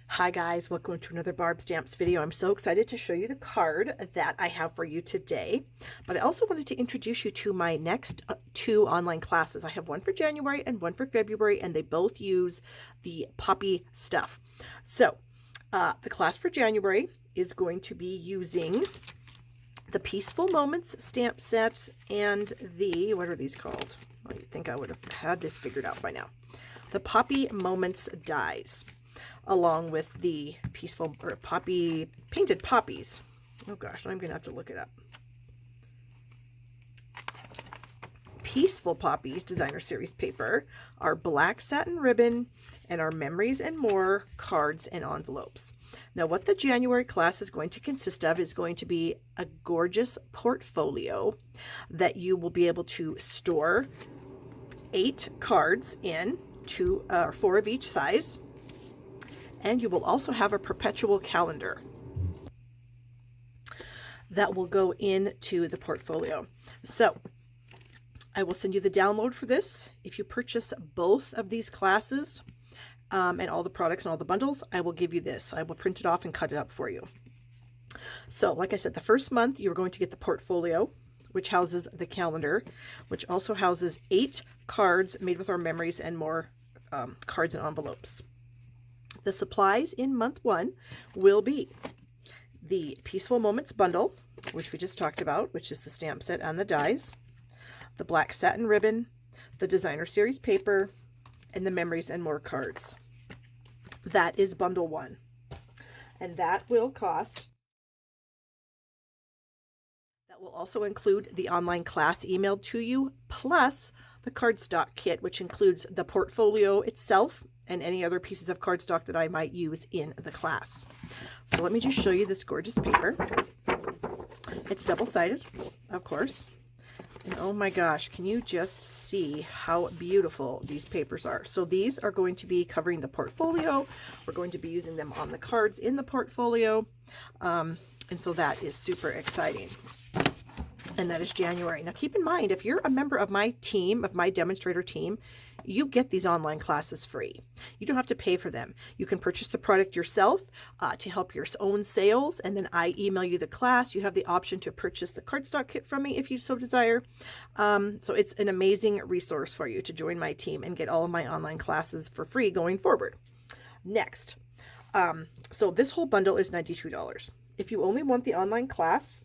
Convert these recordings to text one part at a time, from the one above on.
Hi guys, welcome to another Barb Stamps video. I'm so excited to show you the card that I have for you today, but I also wanted to introduce you to my next two online classes. I have one for January and one for February, and they both use the Poppy stuff. So the class for January is going to be using the Peaceful Moments stamp set and the, what are these called? I think I would have had this figured out by now. The Poppy Moments dies, along with the peaceful or poppy painted poppies. Oh gosh, I'm gonna have to look it up. Peaceful Poppies designer series paper, our black satin ribbon, and our memories and more cards and envelopes. Now what the January class is going to consist of is going to be a gorgeous portfolio that you will be able to store 8 cards in, 2 or 4 of each size. And you will also have a perpetual calendar that will go into the portfolio. So I will send you the download for this. If you purchase both of these classes and all the products and all the bundles, I will give you this. I will print it off and cut it up for you. So like I said, the first month you're going to get the portfolio, which houses the calendar, which also houses 8 cards made with our memories and more cards and envelopes. The supplies in month 1 will be the Peaceful Moments bundle, which we just talked about, which is the stamp set and the dies, the black satin ribbon, the designer series paper, and the memories and more cards. That is bundle 1. And that will cost, that will also include the online class emailed to you, plus the cardstock kit, which includes the portfolio itself and any other pieces of cardstock that I might use in the class. So let me just show you this gorgeous paper. It's double-sided, of course. And oh my gosh, can you just see how beautiful these papers are? So these are going to be covering the portfolio. We're going to be using them on the cards in the portfolio. And so that is super exciting. And that is January. Now keep in mind, if you're a member of my team, of my demonstrator team, you get these online classes free. You don't have to pay for them. You can purchase the product yourself to help your own sales, and then I email you the class. You have the option to purchase the cardstock kit from me if you so desire. So it's an amazing resource for you to join my team and get all of my online classes for free going forward. Next, so this whole bundle is $92. If you only want the online class,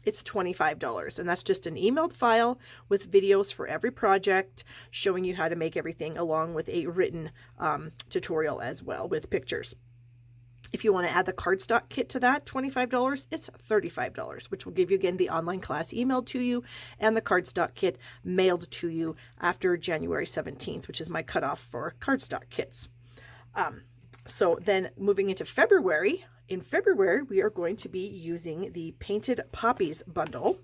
it's $25, and that's just an emailed file with videos for every project showing you how to make everything, along with a written tutorial as well with pictures. If you want to add the cardstock kit to that, $25, it's $35, which will give you, again, the online class emailed to you and the cardstock kit mailed to you after January 17th, which is my cutoff for cardstock kits. So then moving into February, in February, we are going to be using the Painted Poppies bundle,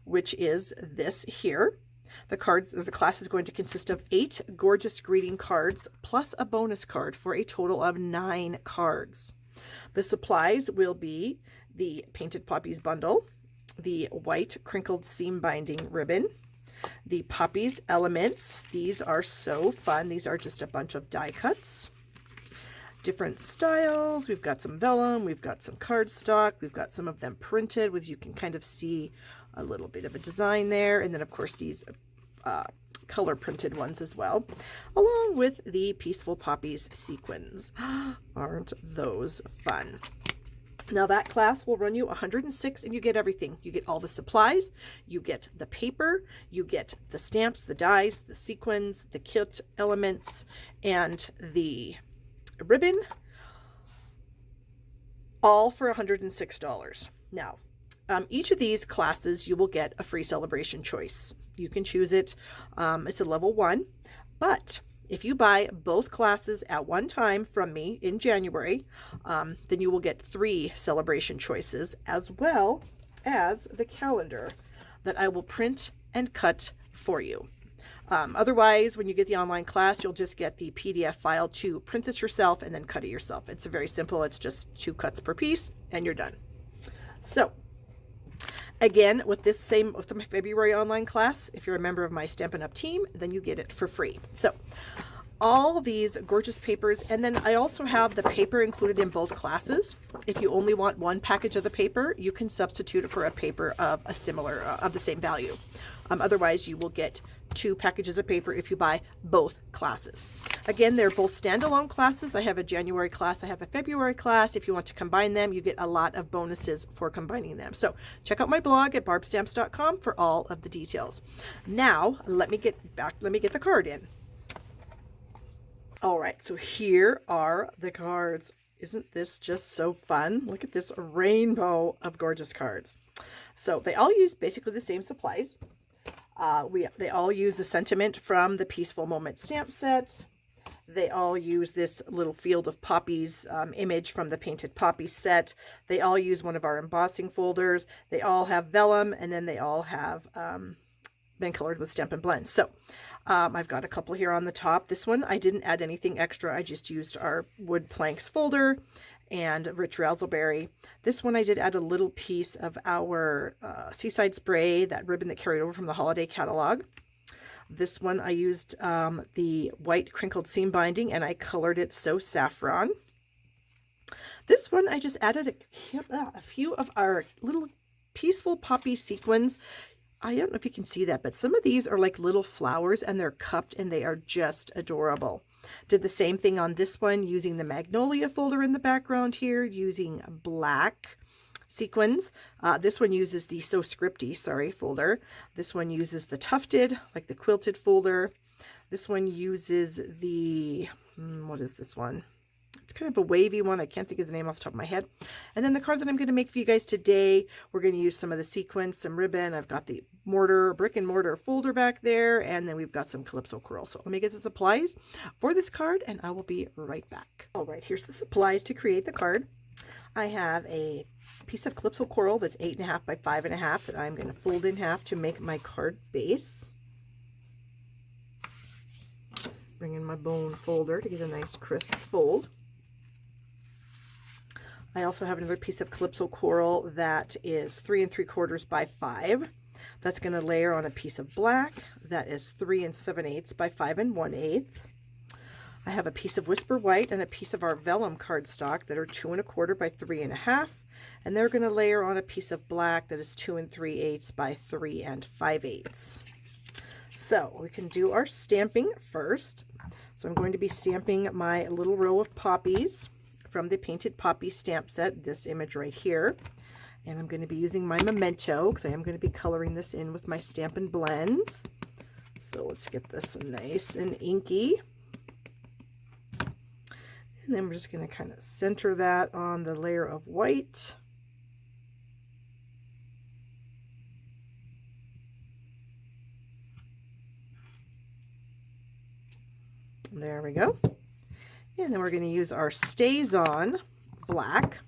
which is this here. The class is going to consist of 8 gorgeous greeting cards plus a bonus card for a total of 9 cards. The supplies will be the Painted Poppies bundle, the white crinkled seam binding ribbon, the Poppies elements. These are so fun. These are just a bunch of die cuts. Different styles. We've got some vellum, we've got some cardstock, we've got some of them printed, with you can kind of see a little bit of a design there, and then of course these color printed ones as well, along with the Peaceful Poppies sequins. Aren't those fun? Now that class will run you $106, and you get everything. You get all the supplies, you get the paper, you get the stamps, the dies, the sequins, the kit elements, and the ribbon, all for $106. Now, each of these classes you will get a free celebration choice. You can choose it. It's a level 1, but if you buy both classes at one time from me in January, then you will get 3 celebration choices, as well as the calendar that I will print and cut for you. Otherwise, when you get the online class, you'll just get the PDF file to print this yourself and then cut it yourself. It's very simple. It's just 2 cuts per piece and you're done. So again, with the February online class, if you're a member of my Stampin' Up! Team, then you get it for free. So all these gorgeous papers, and then I also have the paper included in both classes. If you only want one package of the paper, you can substitute it for a paper of a similar of the same value. Otherwise, you will get 2 packages of paper if you buy both classes. Again, they're both standalone classes. I have a January class, I have a February class. If you want to combine them, you get a lot of bonuses for combining them. So check out my blog at barbstamps.com for all of the details. Now, let me get the card in. All right, so here are the cards. Isn't this just so fun? Look at this rainbow of gorgeous cards. So they all use basically the same supplies. They all use a sentiment from the Peaceful Moment stamp set. They all use this little field of poppies image from the Painted Poppies set. They all use one of our embossing folders. They all have vellum, and then they all have been colored with Stampin' Blends. So I've got a couple here on the top. This one, I didn't add anything extra. I just used our wood planks folder and Rich Razzleberry. This one I did add a little piece of our Seaside Spray, that ribbon that carried over from the holiday catalog. This one I used the white crinkled seam binding, and I colored it So Saffron. This one I just added a few of our little Peaceful Poppy sequins. I don't know if you can see that, but some of these are like little flowers, and they're cupped, and they are just adorable. Did the same thing on this one using the Magnolia folder in the background here, using black sequins. This one uses the So Scripty, folder. This one uses the tufted, like the quilted folder. This one uses the, what is this one? It's kind of a wavy one. I can't think of the name off the top of my head. And then the cards that I'm going to make for you guys today, we're going to use some of the sequins, some ribbon. I've got the brick and mortar folder back there, and then we've got some Calypso coral. So let me get the supplies for this card, and I will be right back. All right, here's the supplies to create the card. I have a piece of Calypso coral that's 8.5 by 5.5 that I'm going to fold in half to make my card base. Bring in my bone folder to get a nice crisp fold. I also have another piece of Calypso coral that is 3 3/4 by 5. That's going to layer on a piece of black that is 3 7/8 by 5 1/8. I have a piece of Whisper White and a piece of our vellum cardstock that are 2 1/4 by 3 1/2, and they're going to layer on a piece of black that is 2 3/8 by 3 5/8. So we can do our stamping first. So I'm going to be stamping my little row of poppies from the Painted Poppies stamp set, this image right here. And I'm going to be using my Memento because I am going to be coloring this in with my Stampin' Blends. So let's get this nice and inky. And then we're just going to kind of center that on the layer of white. There we go. And then we're going to use our Stays On black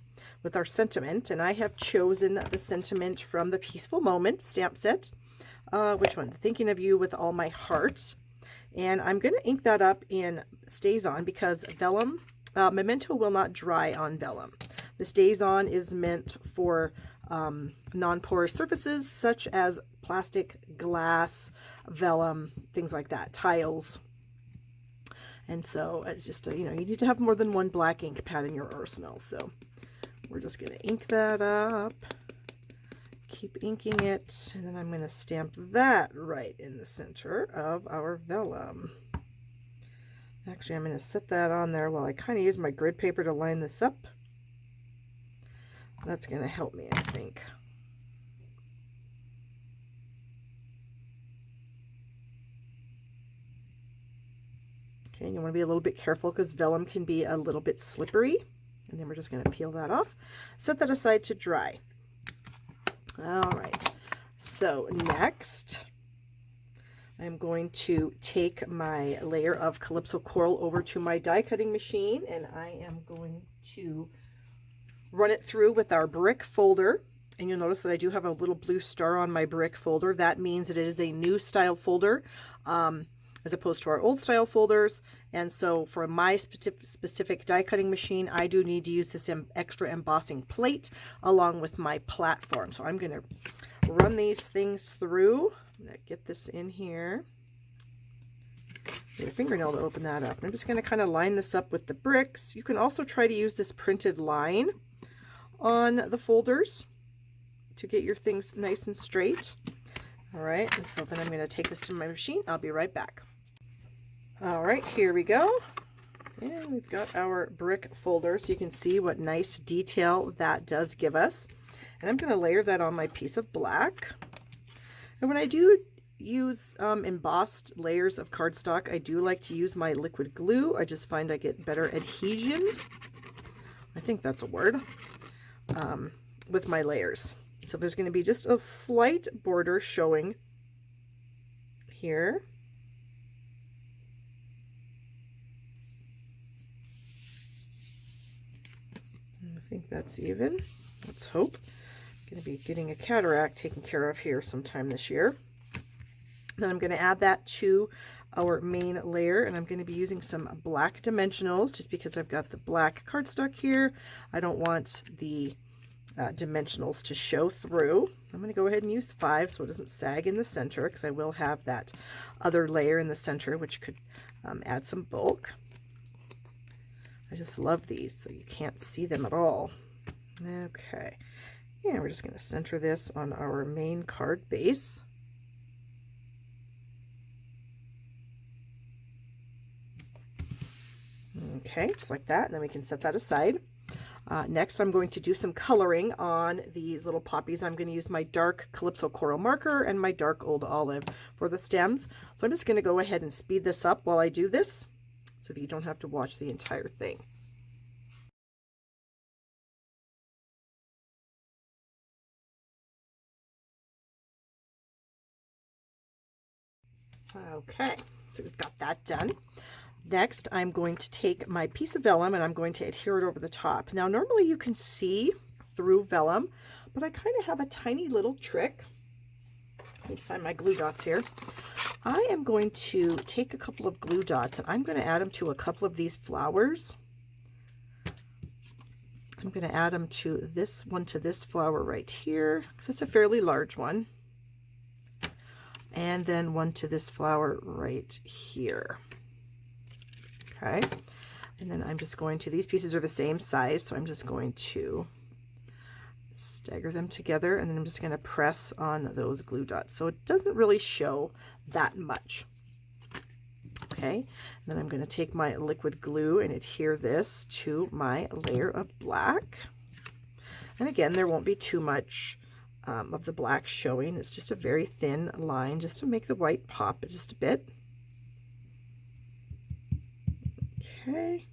with our sentiment. And I have chosen the sentiment from the Peaceful Moment stamp set. Which one? Thinking of You with All My Heart. And I'm going to ink that up in Stays On because vellum, Memento will not dry on vellum. The Stays On is meant for non-porous surfaces such as plastic, glass, vellum, things like that, tiles. And so it's just, you need to have more than one black ink pad in your arsenal. So we're just going to ink that up, keep inking it, and then I'm going to stamp that right in the center of our vellum. Actually, I'm going to set that on there while I kind of use my grid paper to line this up. That's going to help me, I think. Okay, and you want to be a little bit careful because vellum can be a little bit slippery. And then we're just going to peel that off. Set that aside to dry. All right. So next, I'm going to take my layer of Calypso coral over to my die cutting machine, and I am going to run it through with our brick folder. And you'll notice that I do have a little blue star on my brick folder. That means that it is a new style folder, as opposed to our old style folders. And so for my specific die cutting machine, I do need to use this extra embossing plate along with my platform. So I'm going to run these things through. I'm going to get this in here. Need a fingernail to open that up. I'm just going to kind of line this up with the bricks. You can also try to use this printed line on the folders to get your things nice and straight. All right, and so then I'm going to take this to my machine. I'll be right back. All right, here we go. And we've got our brick folder, so you can see what nice detail that does give us. And I'm going to layer that on my piece of black. And when I do use embossed layers of cardstock, I do like to use my liquid glue. I just find I get better adhesion. I think that's a word. With my layers. So there's going to be just a slight border showing here. I think that's even. Let's hope. I'm going to be getting a cataract taken care of here sometime this year. Then I'm going to add that to our main layer, and I'm going to be using some black dimensionals just because I've got the black cardstock here. I don't want the dimensionals to show through. I'm going to go ahead and use 5 so it doesn't sag in the center, because I will have that other layer in the center which could add some bulk. I just love these so you can't see them at all. Okay, yeah, we're just going to center this on our main card base. Okay, just like that, and then we can set that aside. Next, I'm going to do some coloring on these little poppies. I'm going to use my dark Calypso Coral marker and my dark Old Olive for the stems. So I'm just going to go ahead and speed this up while I do this, so that you don't have to watch the entire thing. Okay, so we've got that done. Next, I'm going to take my piece of vellum and I'm going to adhere it over the top. Now, normally you can see through vellum, but I kind of have a tiny little trick. I need to find my glue dots here. I am going to take a couple of glue dots and I'm going to add them to a couple of these flowers. I'm going to add them to this one, to this flower right here, because it's a fairly large one. And then one to this flower right here. Okay, and then I'm just going to, these pieces are the same size, so I'm just going to stagger them together, and then I'm just going to press on those glue dots so it doesn't really show that much. Okay, and then I'm going to take my liquid glue and adhere this to my layer of black. And again, there won't be too much of the black showing. It's just a very thin line just to make the white pop just a bit. Okay,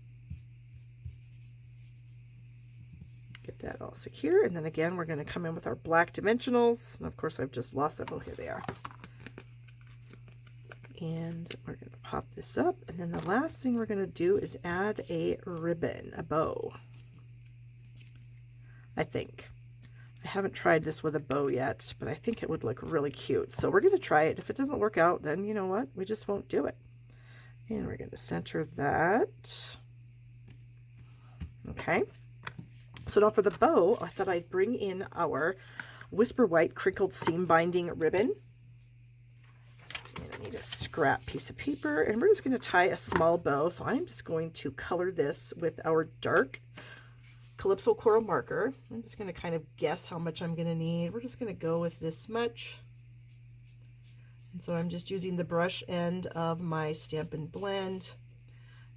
get that all secure, and then again we're going to come in with our black dimensionals, and of course I've just lost them. Oh, here they are. And we're going to pop this up, and then the last thing we're going to do is add a ribbon, a bow. I think. I haven't tried this with a bow yet, but I think it would look really cute. So we're going to try it. If it doesn't work out, then you know what? We just won't do it. And we're going to center that. Okay. So now for the bow, I thought I'd bring in our Whisper White crinkled seam binding ribbon. And I need a scrap piece of paper, and we're just going to tie a small bow. So I'm just going to color this with our dark Calypso Coral marker. I'm just going to kind of guess how much I'm going to need. We're just going to go with this much. And so I'm just using the brush end of my Stampin' Blend,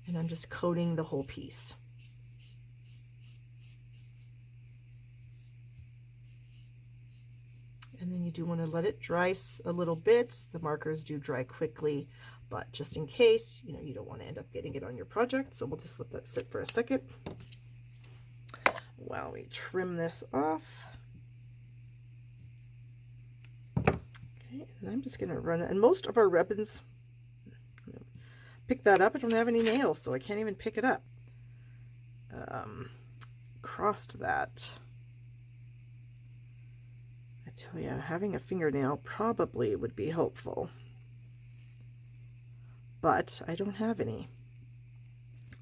and I'm just coating the whole piece. And then you do want to let it dry a little bit. The markers do dry quickly, but just in case, you know, you don't want to end up getting it on your project. So we'll just let that sit for a second while we trim this off. Okay, and I'm just going to run it. And most of our ribbons, pick that up. I don't have any nails, so I can't even pick it up. Crossed that. I tell you, having a fingernail probably would be helpful, but I don't have any.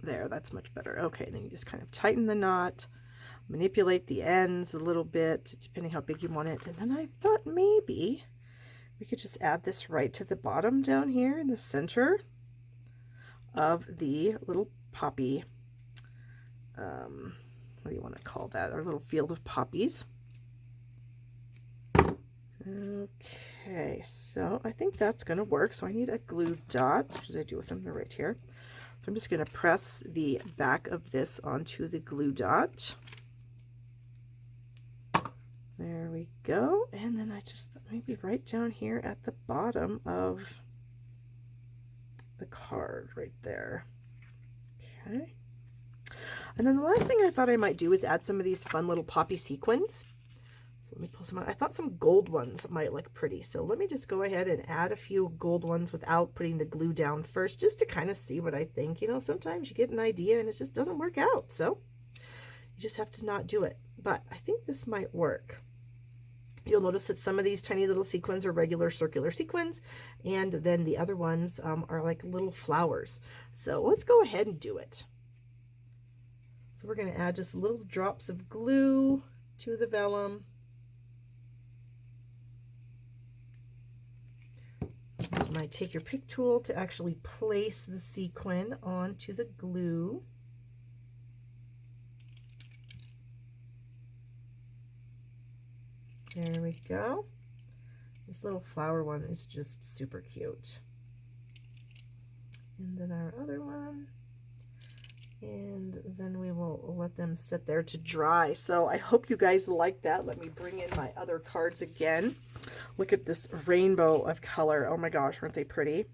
There, that's much better. Okay, then you just kind of tighten the knot, manipulate the ends a little bit, depending how big you want it. And then I thought maybe we could just add this right to the bottom down here in the center. of the little poppy, what do you want to call that? Our little field of poppies. Okay, so I think that's going to work. So I need a glue dot. What should I do with them? They're right here. So I'm just going to press the back of this onto the glue dot. There we go. And then I just maybe right down here at the bottom of the card right there. Okay. And then the last thing I thought I might do is add some of these fun little poppy sequins. So let me pull some out. I thought some gold ones might look pretty. So let me just go ahead and add a few gold ones without putting the glue down first, just to kind of see what I think. You know, sometimes you get an idea and it just doesn't work out. So you just have to not do it. But I think this might work. You'll notice that some of these tiny little sequins are regular circular sequins, and then the other ones are like little flowers. So let's go ahead and do it. So we're going to add just little drops of glue to the vellum. You might take your pick tool to actually place the sequin onto the glue. There we go. This little flower one is just super cute. And then our other one. And then we will let them sit there to dry. So I hope you guys like that. Let me bring in my other cards again. Look at this rainbow of color. Oh my gosh, aren't they pretty?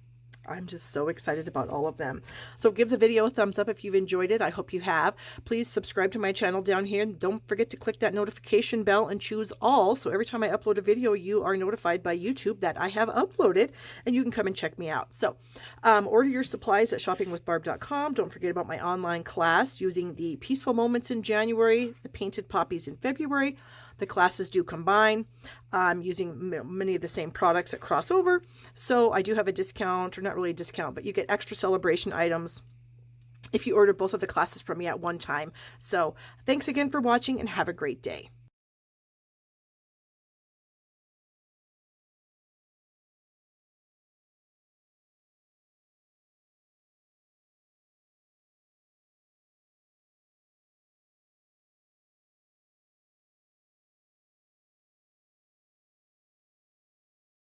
I'm just so excited about all of them. So give the video a thumbs up if you've enjoyed it. I hope you have. Please subscribe to my channel down here. Don't forget to click that notification bell and choose all. So every time I upload a video, you are notified by YouTube that I have uploaded, and you can come and check me out. So order your supplies at shoppingwithbarb.com. Don't forget about my online class using the Peaceful Moments in January, the Painted Poppies in February. The classes do combine. I'm using many of the same products that cross over. So I do have a discount, or not really a discount, but you get extra celebration items if you order both of the classes from me at one time. So thanks again for watching, and have a great day.